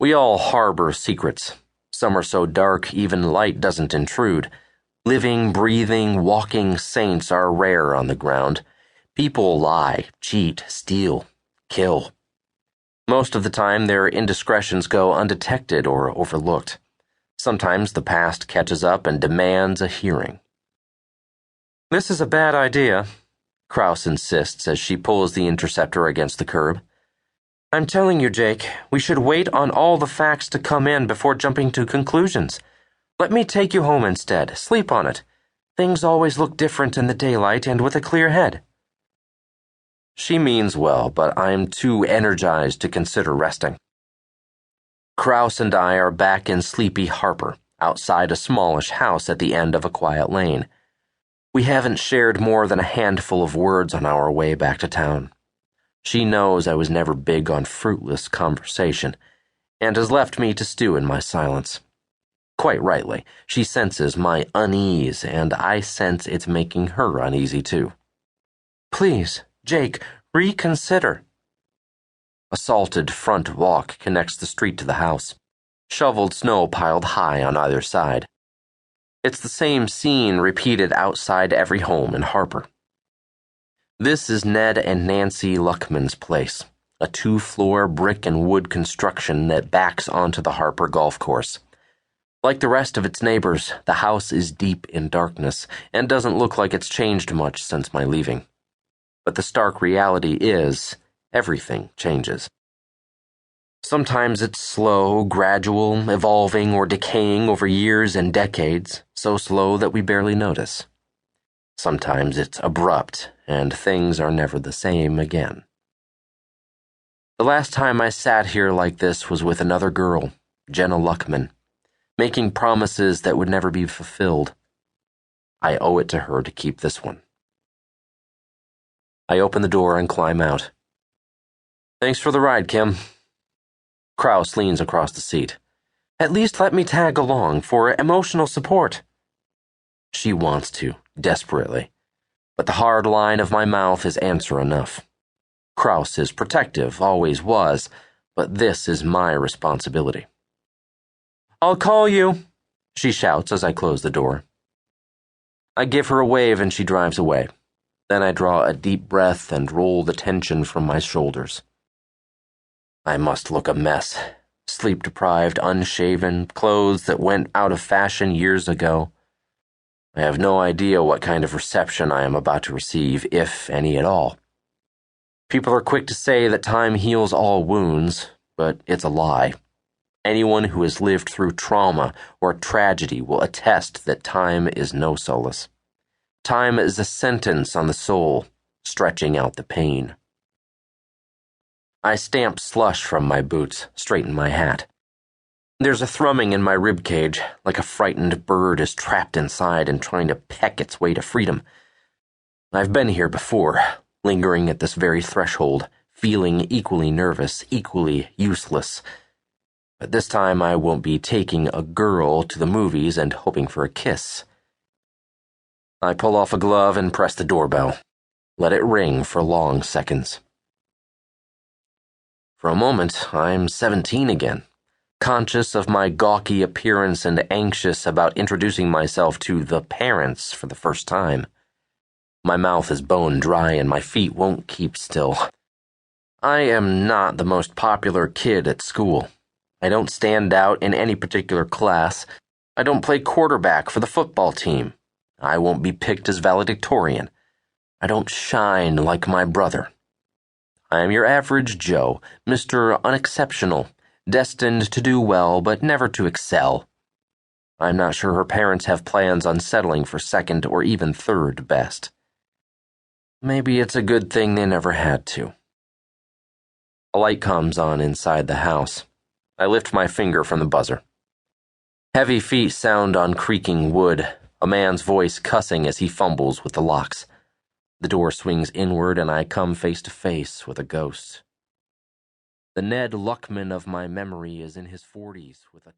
We all harbor secrets. Some are so dark even light doesn't intrude. Living, breathing, walking saints are rare on the ground. People lie, cheat, steal, kill. Most of the time their indiscretions go undetected or overlooked. Sometimes the past catches up and demands a hearing. "This is a bad idea," Kraus insists as she pulls the interceptor against the curb. "I'm telling you, Jake, we should wait on all the facts to come in before jumping to conclusions. Let me take you home instead. Sleep on it. Things always look different in the daylight and with a clear head." She means well, but I'm too energized to consider resting. Kraus and I are back in sleepy Harper, outside a smallish house at the end of a quiet lane. We haven't shared more than a handful of words on our way back to town. She knows I was never big on fruitless conversation, and has left me to stew in my silence. Quite rightly, she senses my unease, and I sense it's making her uneasy too. "Please, Jake, reconsider." A salted front walk connects the street to the house, shoveled snow piled high on either side. It's the same scene repeated outside every home in Harper. This is Ned and Nancy Luckman's place, a 2-floor brick and wood construction that backs onto the Harper golf course. Like the rest of its neighbors, the house is deep in darkness and doesn't look like it's changed much since my leaving. But the stark reality is, everything changes. Sometimes it's slow, gradual, evolving or decaying over years and decades, so slow that we barely notice. Sometimes it's abrupt, and things are never the same again. The last time I sat here like this was with another girl, Jenna Luckman, making promises that would never be fulfilled. I owe it to her to keep this one. I open the door and climb out. "Thanks for the ride, Kim." Kraus leans across the seat. "At least let me tag along for emotional support." She wants to, desperately, but the hard line of my mouth is answer enough. Kraus is protective, always was, but this is my responsibility. "I'll call you," she shouts as I close the door. I give her a wave and she drives away. Then I draw a deep breath and roll the tension from my shoulders. I must look a mess. Sleep-deprived, unshaven, clothes that went out of fashion years ago. I have no idea what kind of reception I am about to receive, if any at all. People are quick to say that time heals all wounds, but it's a lie. Anyone who has lived through trauma or tragedy will attest that time is no solace. Time is a sentence on the soul, stretching out the pain. I stamp slush from my boots, straighten my hat. There's a thrumming in my ribcage, like a frightened bird is trapped inside and trying to peck its way to freedom. I've been here before, lingering at this very threshold, feeling equally nervous, equally useless. But this time I won't be taking a girl to the movies and hoping for a kiss. I pull off a glove and press the doorbell. Let it ring for long seconds. For a moment, I'm 17 again, conscious of my gawky appearance and anxious about introducing myself to the parents for the first time. My mouth is bone dry and my feet won't keep still. I am not the most popular kid at school. I don't stand out in any particular class. I don't play quarterback for the football team. I won't be picked as valedictorian. I don't shine like my brother. I am your average Joe, Mr. Unexceptional, destined to do well but never to excel. I'm not sure her parents have plans on settling for second or even third best. Maybe it's a good thing they never had to. A light comes on inside the house. I lift my finger from the buzzer. Heavy feet sound on creaking wood, a man's voice cussing as he fumbles with the locks. The door swings inward and I come face to face with a ghost. The Ned Luckman of my memory is in his 40s with a